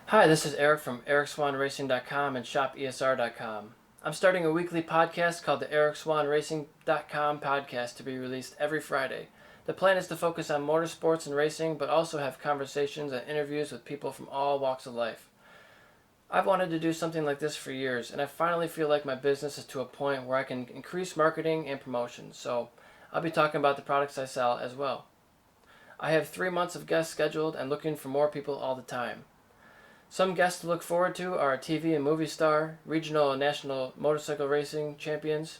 Hi, this is Eric from ericswanracing.com and shopesr.com. I'm starting a weekly podcast called the ericswanracing.com podcast to be released every Friday. The plan is to focus on motorsports and racing, but also have conversations and interviews with people from all walks of life. I've wanted to do something like this for years, and I finally feel like my business is to a point where I can increase marketing and promotion, so I'll be talking about the products I sell as well. I have 3 months of guests scheduled and looking for more people all the time. Some guests to look forward to are a TV and movie star, regional and national motorcycle racing champions,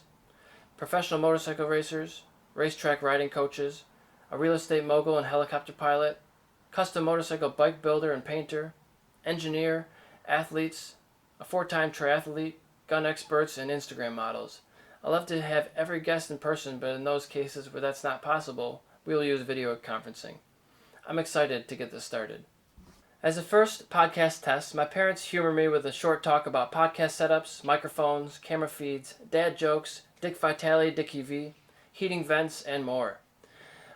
professional motorcycle racers, racetrack riding coaches, a real estate mogul and helicopter pilot, custom motorcycle bike builder and painter, engineer, athletes, a 4-time triathlete, gun experts, and Instagram models. I love to have every guest in person, but in those cases where that's not possible, we will use video conferencing. I'm excited to get this started. As a first podcast test, my parents humor me with a short talk about podcast setups, microphones, camera feeds, dad jokes, Vitale, Dickie V, heating vents, and more.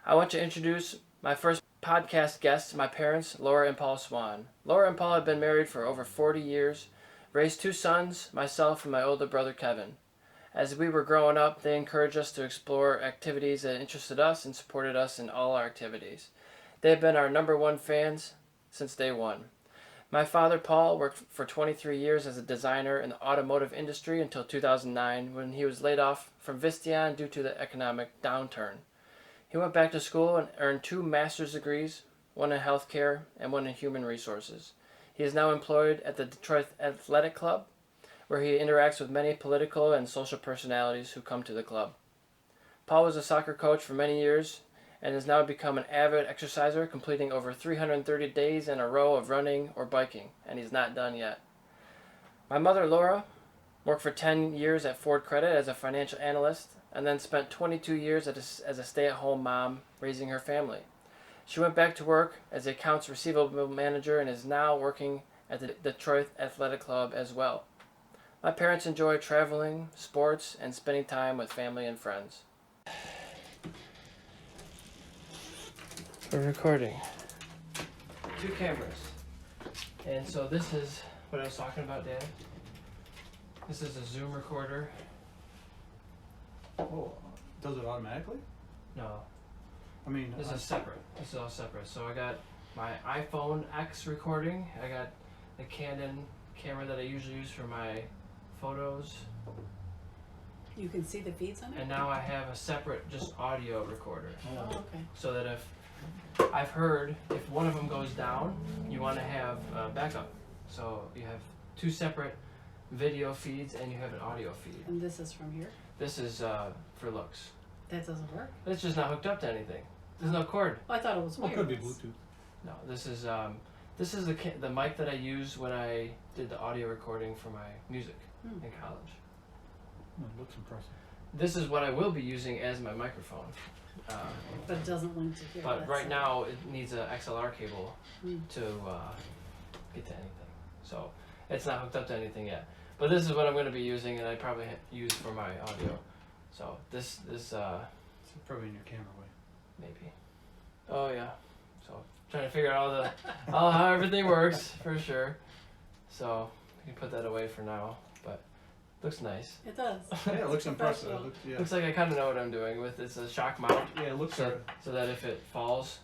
I want to introduce my first podcast guests, my parents, Laura and Paul Swahn. Laura and Paul have been married for over 40 years, raised 2 sons, myself and my older brother Kevin. As we were growing up, they encouraged us to explore activities that interested us and supported us in all our activities. They have been our number one fans since day one. My father, Paul, worked for 23 years as a designer in the automotive industry until 2009 when he was laid off from Visteon due to the economic downturn. He went back to school and earned 2 master's degrees, one in healthcare and one in human resources. He is now employed at the Detroit Athletic Club, where he interacts with many political and social personalities who come to the club. Paul was a soccer coach for many years and has now become an avid exerciser, completing over 330 days in a row of running or biking, and he's not done yet. My mother, Laura, worked for 10 years at Ford Credit as a financial analyst, and then spent 22 years as a stay-at-home mom raising her family. She went back to work as a accounts receivable manager and is now working at the Detroit Athletic Club as well. My parents enjoy traveling, sports, and spending time with family and friends. We're recording 2 cameras, and so this is what I was talking about, Dad. This is a Zoom recorder. Oh, does it automatically? No, I mean, this is separate. This is all separate. So I got my iPhone X recording. I got the Canon camera that I usually use for my photos, You can see the feeds on it? and now I have a separate just audio recorder. Oh, okay. So that if I've heard if one of them goes down, you want to have backup. So you have 2 separate video feeds and you have an audio feed. And this is from here? This is for looks. That doesn't work? It's just not hooked up to anything. There's no cord. Oh, I thought it was well, it wireless. could be Bluetooth. No, this is the mic that I used when I did the audio recording for my music in college. Oh, it looks impressive. This is what I will be using as my microphone. But it doesn't link to here. But that's right it. now it needs an XLR cable Hmm. to get to anything. So it's not hooked up to anything yet. But this is what I'm going to be using, and I probably use for my audio. So this It's probably in your camera way. maybe. Oh yeah. So trying to figure out how everything works for sure. So we can put that away for now. But looks nice. It does. Yeah, it looks impressive. It Professional. looks, yeah. Looks like I kind of know what I'm doing with this. A shock mount. Yeah, it looks So that if it falls,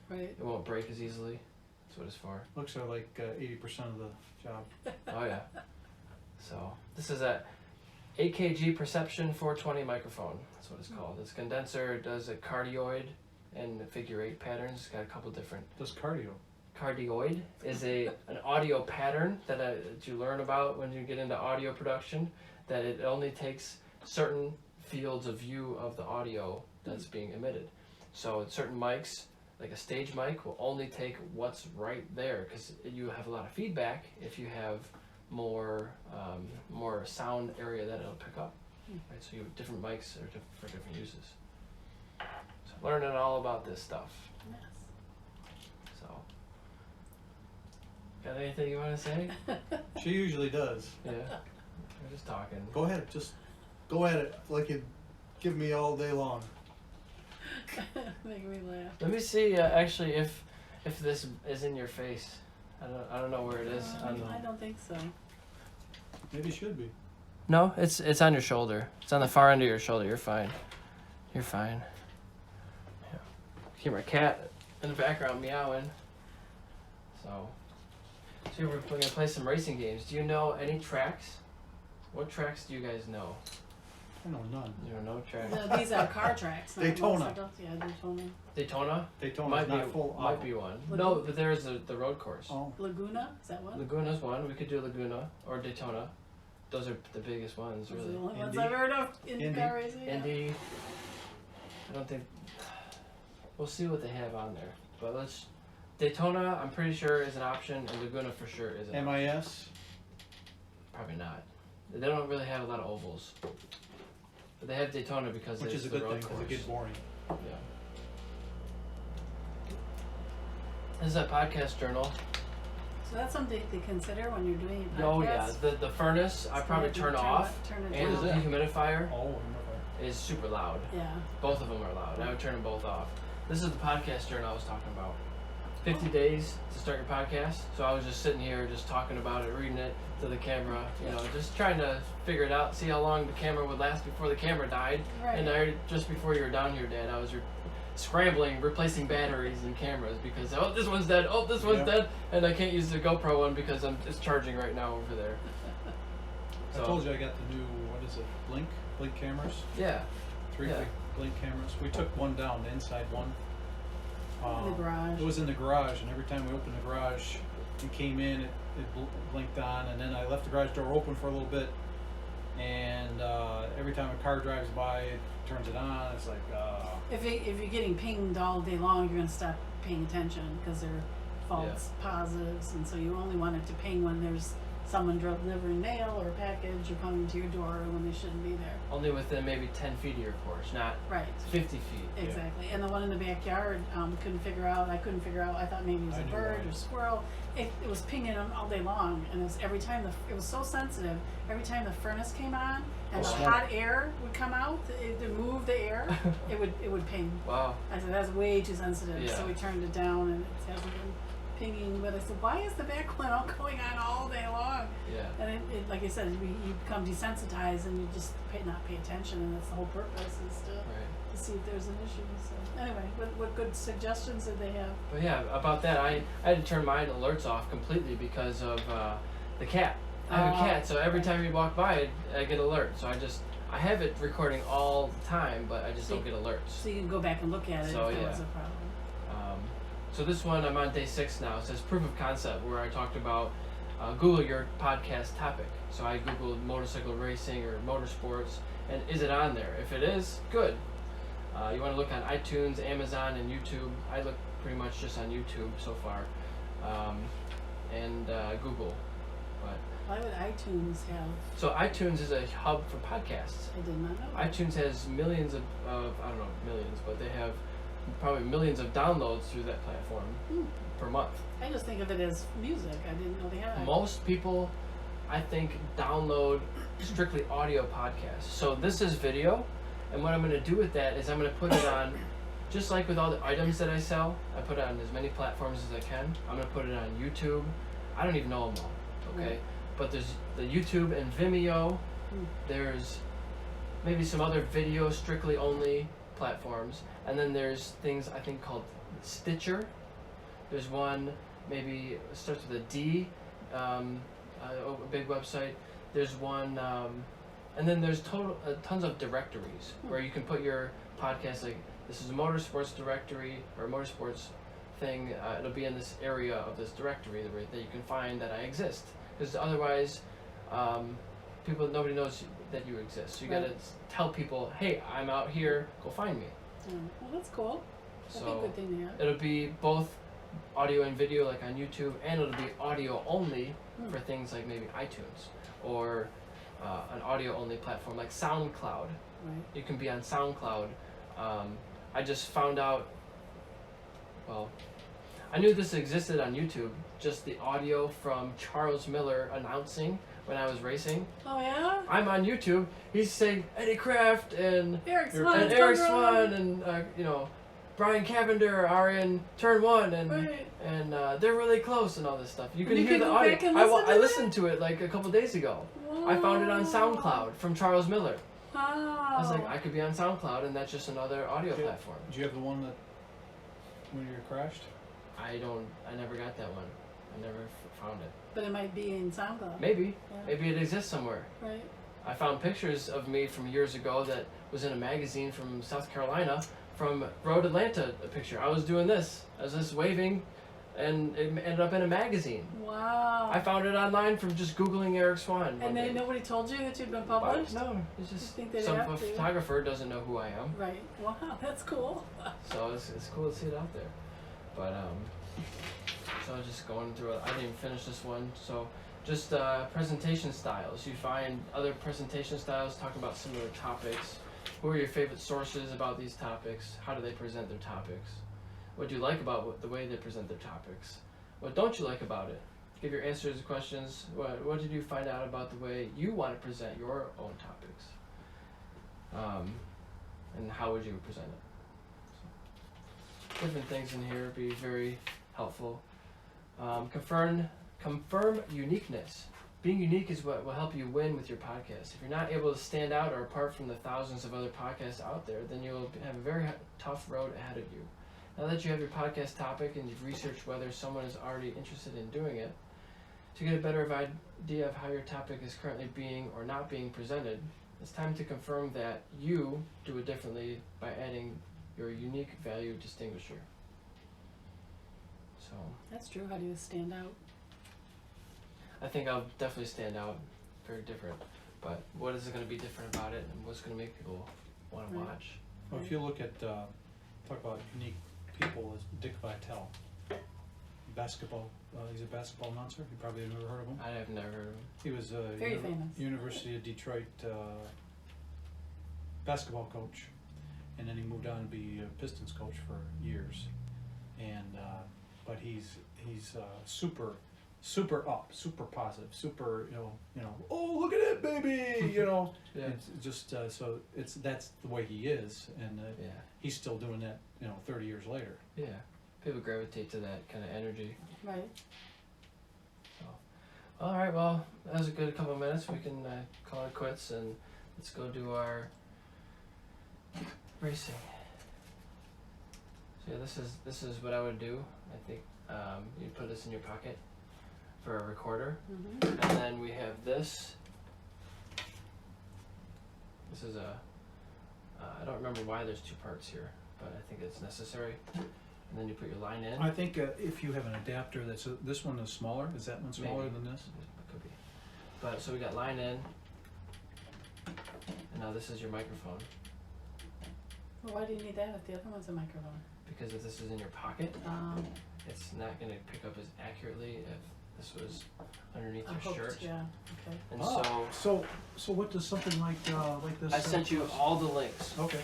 Right. it won't break as easily. That's what it's for. like 80% of the job. Oh yeah. So this is a AKG Perception 420 microphone. That's what it's called. This condenser does a cardioid and figure 8 patterns. It's got a couple different. Does cardio. Cardioid is an audio pattern that you learn about when you get into audio production. That it only takes certain fields of view of the audio that's being emitted. So certain mics, like a stage mic, will only take what's right there because you have a lot of feedback if you have more sound area that it'll pick up. Right, so you have different mics are for different uses. So learning all about this stuff. Yes. So, got anything you want to say? She usually does. Yeah, we're just talking. Go ahead, just go at it like you give me all day long. Make me laugh. Let me see actually if this is in your face. I don't know where it is. I don't think so. Maybe it should be. No, it's on your shoulder. It's on the far end of your shoulder. You're fine. You're fine. Yeah. Hear my cat in the background meowing. So we're gonna play some racing games. Do you know any tracks? What tracks do you guys know? I know none. You don't know tracks. No, these are car tracks. Not Daytona. motorcycles. Yeah, Daytona. Daytona? Daytona's Might not be full. might be one. Laguna? No, but there's the road course. Oh, Laguna, is that one? Laguna's one. We could do Laguna or Daytona. Those are the biggest ones, Those are really. the only ones Indy. I've heard of in Indy. car racing. Yeah. Indy. I don't think. We'll see what they have on there. But let's. Daytona, I'm pretty sure is an option, and Laguna for sure is an option. MIS. Probably not. They don't really have a lot of ovals. But they have Daytona because Which it's is a the good road thing because course. it gets boring. Yeah. This is a podcast journal. So that's something to consider when you're doing your podcast. Oh yeah, the furnace I probably turn off, Turn it and down. the dehumidifier Oh, is super loud. Yeah. Both of them are loud. I would turn them both off. This is the podcast journal I was talking about. 50 days to start your podcast. So I was just sitting here just talking about it, reading it to the camera, you know, just trying to figure it out, see how long the camera would last before the camera died. Right. And just before you were down here, Dad, I was scrambling, replacing batteries and cameras because, oh, this one's dead, oh, this one's dead, and I can't use the GoPro one because it's charging right now over there. I told you I got the new, what is it, Blink cameras? Yeah. 3 Yeah. Blink cameras. We took one down, the inside one. In the garage. It was in the garage, and every time we opened the garage and came in, it blinked on, and then I left the garage door open for a little bit, and every time a car drives by, it turns it on. It's like, If you're getting pinged all day long, you're gonna stop paying attention because they're false positives, and so you only want it to ping when there's someone delivering mail or a package or coming to your door when they shouldn't be there. Only within maybe 10 feet of your porch, not Right. 50 feet. Exactly. And the one in the backyard, I couldn't figure out. I thought maybe it was I a knew bird why. or squirrel. It was pinging them all day long, and it was every time it was so sensitive. Every time the furnace came on and the Oh, hot air would come out to move the air, it would ping. Wow. I said that's way too sensitive, Yeah. so we turned it down, and it hasn't been pinging. But I said, why is the back one all going on all day long? Yeah. And it like I said, you become desensitized, and you just not pay attention, and that's the whole purpose is to Right. see if there's an issue. So anyway, what good suggestions did they have? But yeah, about that, I had to turn my alerts off completely because of the cat. I have a Oh, cat, so every right. time you walk by it, I get alerts. So I have it recording all the time, but I just don't get alerts. So you can go back and look at it So, if there yeah. was a problem. So this one, I'm on day 6 now. It says proof of concept, where I talked about Google your podcast topic. So I Googled motorcycle racing or motorsports, and is it on there? If it is, good. You want to look on iTunes, Amazon, and YouTube. I look pretty much just on YouTube so far, and Google. But Why would iTunes have? so iTunes is a hub for podcasts. I did not know. iTunes has millions of I don't know millions, but they have probably millions of downloads through that platform per month. I just think of it as music. I didn't know they had. Most people, I think, download strictly audio podcasts. So this is video, and what I'm going to do with that is I'm going to put it on, just like with all the items that I sell, I put it on as many platforms as I can. I'm going to put it on YouTube. I don't even know them all, okay? Right. But there's the YouTube and Vimeo. There's maybe some other video strictly only platforms. And then there's things I think called Stitcher. There's one, maybe it starts with a D, a big website. There's one, and then there's tons of directories where you can put your podcast, like this is a motorsports directory or a motorsports thing. It'll be in this area of this directory that you can find that I exist. Because otherwise, nobody knows that you exist. So you gotta tell people, hey, I'm out here, go find me. Well, that's cool. That'd be a So good thing to have. it'll be both audio and video like on YouTube, and it'll be audio only for things like maybe iTunes or an audio only platform like SoundCloud. Right. You can be on SoundCloud. I just found out, well, I knew this existed on YouTube, just the audio from Charles Miller announcing when I was racing. Oh yeah. I'm on YouTube. He's saying Eddie Kraft and Eric Swahn. Eric Swahn and Brian Cavender are in turn 1 and Right. and they're really close and all this stuff. You can You hear can the go audio. back and listen to I that? listened to it like a couple days ago. I found it on SoundCloud from Charles Miller. Wow. I was like, I could be on SoundCloud, and that's just another audio platform. Did you have the one that when you crashed? I never got that one. I never found it. But it might be in SoundCloud. Maybe Yeah. it exists somewhere. Right. I found pictures of me from years ago that was in a magazine from South Carolina, from Road Atlanta. A picture. I was doing this. I was just waving, and it ended up in a magazine. Wow. I found it online from just Googling Eric Swan. And then nobody told you that you'd been published? No, it's just think they'd some have to. photographer doesn't know who I am. Right. Wow, that's cool. So it's cool to see it out there. But so I was just going through it. I didn't even finish this one. So just presentation styles. You find other presentation styles talking about similar topics. Who are your favorite sources about these topics? How do they present their topics? What do you like about the way they present their topics? What don't you like about it? Give your answers to questions. What did you find out about the way you want to present your own topics? And how would you present it? So, different things in here would be very helpful. Confirm uniqueness. Being unique is what will help you win with your podcast. If you're not able to stand out or apart from the thousands of other podcasts out there, then you'll have a very tough road ahead of you. Now that you have your podcast topic and you've researched whether someone is already interested in doing it, to get a better idea of how your topic is currently being or not being presented, it's time to confirm that you do it differently by adding your unique value distinguisher. So That's true. How do you stand out? I think I'll definitely stand out, very different. But what is going to be different about it, and what's going to make people want to Right. watch? Well, if you look at talk about unique people, is Dick Vitale, basketball. He's a basketball announcer. You probably have never heard of him. I have never heard of him. He was a Very famous. University of Detroit basketball coach, and then he moved on to be a Pistons coach for years. And but he's super up, super positive, super you know. Oh, look at it, baby! You know. Yeah. It's just so that's the way he is, and Yeah. he's still doing that 30 years later. Yeah. People gravitate to that kind of energy. Right. All right. Well, that was a good couple of minutes. We can call it quits and let's go do our racing. So yeah, this is what I would do. I think you put this in your pocket for a recorder, Mm-hmm. and then we have this. This is a. I don't remember why there's two parts here, but I think it's necessary. And then you put your line in. I think if you have an adapter this one is smaller. Is that one smaller Maybe. than this? Could be. But so we got line in, and now this is your microphone. Well, why do you need that if the other one's a microphone? Because if this is in your pocket, it's not going to pick up as accurately if this was underneath A your hooked, shirt. yeah. Okay. And So what does something like this? I sent you all the links Okay.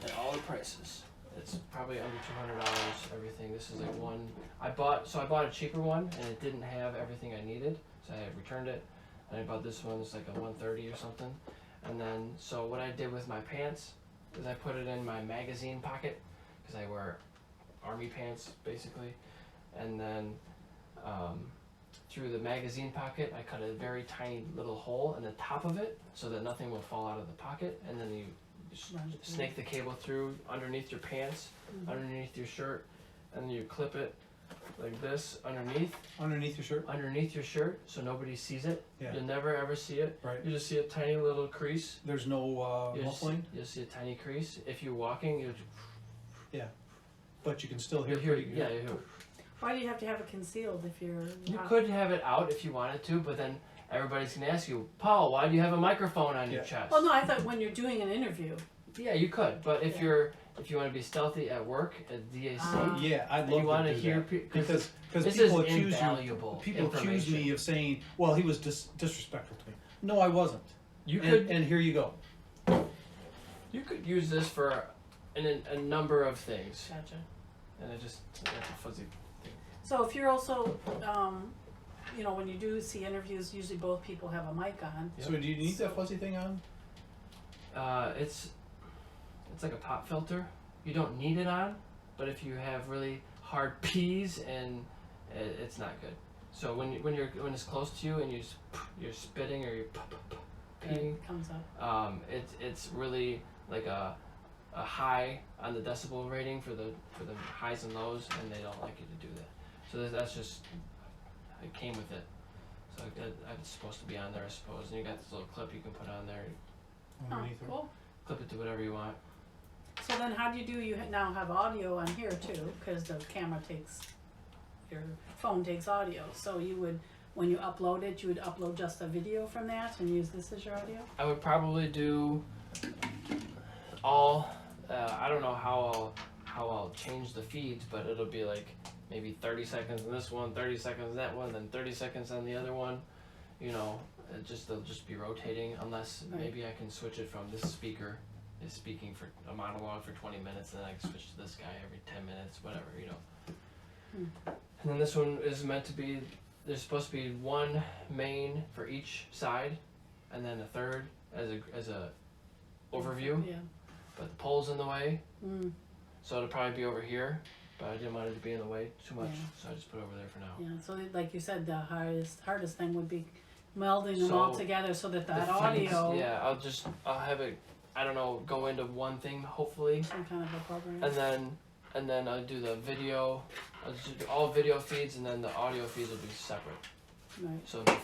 and all the prices. It's probably under $200. Everything. This is like one. I bought a cheaper one and it didn't have everything I needed, so I returned it. And I bought this one. It's like a 130 or something. And then so what I did with my pants is I put it in my magazine pocket because I wear army pants basically, and then through the magazine pocket I cut a very tiny little hole in the top of it so that nothing will fall out of the pocket, and then you Run it through. snake the cable through underneath your pants, Mhm. underneath your shirt, and then you clip it like this Underneath your shirt. so nobody sees it. Yeah. You'll never ever see it. Right. You just see a tiny little crease. There's no muffling, You'll see a tiny crease. If you're walking, but you can still hear. you'll hear. pretty good. Yeah, you hear. Why do you have to have it concealed if you're? You could have it out if you wanted to, but then everybody's gonna ask you, Paul, why do you have a microphone on your Yeah. chest? Well, no, I thought when you're doing an interview. Yeah, you could, but if Yeah. you want to be stealthy at work at DAC, Yeah, I'd and love you want to to do hear that. because because this people is accuse invaluable People accuse information. me of saying, "Well, he was disrespectful to me." No, I wasn't. you And here you go. could use this for a number of things, Gotcha. and that's a fuzzy. So if you're also, when you do see interviews, usually both people have a mic on. Yep. So do you need that fuzzy thing on? It's like a pop filter. You don't need it on, but if you have really hard P's, and it's not good. So when it's close to you and you're spitting or you're peeing, It comes up. it's really like a high on the decibel rating for the highs and lows, and they don't like you to do that. So that's just, it came with it. So it's supposed to be on there, I suppose. And you got this little clip you can put on there. Oh, Underneath it. cool. Clip it to whatever you want. So then how do you do, you now have audio on here too, because the camera your phone takes audio. So you would, when you upload it, you would upload just a video from that and use this as your audio? I would probably do all, I don't know how I'll change the feeds, but it'll be like maybe 30 seconds in this one, 30 seconds in that one, then 30 seconds on the other one. You know, they'll just be rotating, unless maybe I can switch it from this speaker is speaking for a monologue for 20 minutes, and then I can switch to this guy every 10 minutes, whatever, you know. And then this one is meant to be, there's supposed to be one main for each side, and then a third as a overview. Yeah. But the pole's in the way, Mm. so it'll probably be over here, but I didn't want it to be in the way too much, Yeah. so I just put it over there for now. Yeah, so like you said, the hardest thing would be melding them all So, together so that The that feeds, audio, yeah, I'll have it, I don't know, go into one thing, hopefully, some kind of a program. and then I'll do the video, I'll just do all video feeds, and then the audio feeds will be separate. Right. So it'll be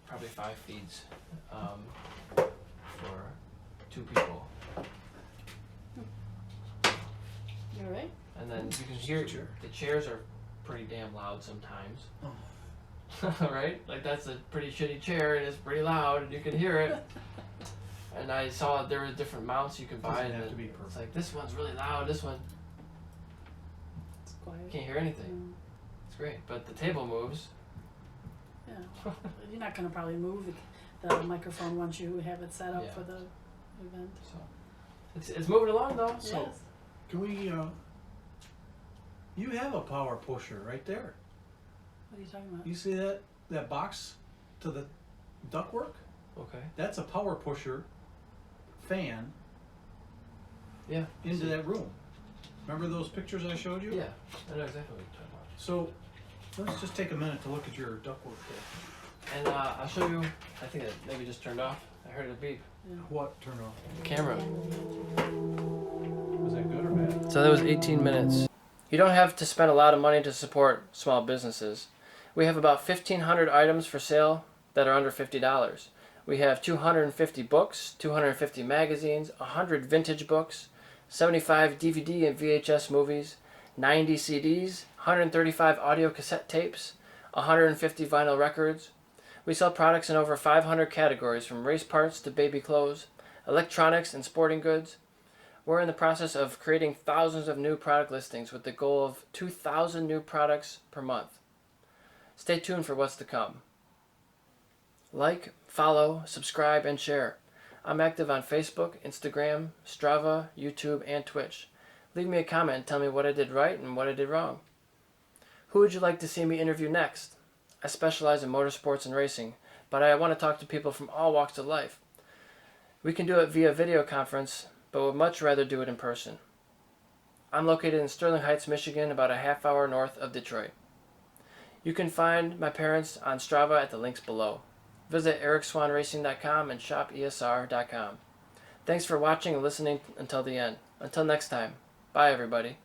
probably five feeds, for 2 people. You all right? And then you can hear, Chair. the chairs are pretty damn loud sometimes. Oh. Right? Like, that's a pretty shitty chair, and it's pretty loud, and you can hear it. And I saw there were different mounts you could buy, Doesn't and have to be it's perfect. like, this one's really loud, this one, It's quiet. you can't hear anything. It's great, but the table moves. Yeah. You're not gonna probably move the microphone once you have it set up Yeah. for the event. So it's moving along though. So- Yes. Can we, you have a power pusher right there. What are you talking about? You see that box to the ductwork? Okay. That's a power pusher fan Yeah. into that room. Remember those pictures I showed you? Yeah, I know exactly what you're talking about. So let's just take a minute to look at your ductwork there. And I'll show you. I think it maybe just turned off. I heard it beep. What turned off? Camera. Was that good or bad? So that was 18 minutes. You don't have to spend a lot of money to support small businesses. We have about 1,500 items for sale that are under $50. We have 250 books, 250 magazines, 100 vintage books, 75 DVD and VHS movies, 90 CDs, 135 audio cassette tapes, 150 vinyl records. We sell products in over 500 categories, from race parts to baby clothes, electronics and sporting goods. We're in the process of creating thousands of new product listings with the goal of 2,000 new products per month. Stay tuned for what's to come. Like, follow, subscribe, and share. I'm active on Facebook, Instagram, Strava, YouTube, and Twitch. Leave me a comment and tell me what I did right and what I did wrong. Who would you like to see me interview next? I specialize in motorsports and racing, but I want to talk to people from all walks of life. We can do it via video conference, but would much rather do it in person. I'm located in Sterling Heights, Michigan, about a half hour north of Detroit. You can find my parents on Strava at the links below. Visit ericswanracing.com and shopesr.com. Thanks for watching and listening until the end. Until next time, bye everybody.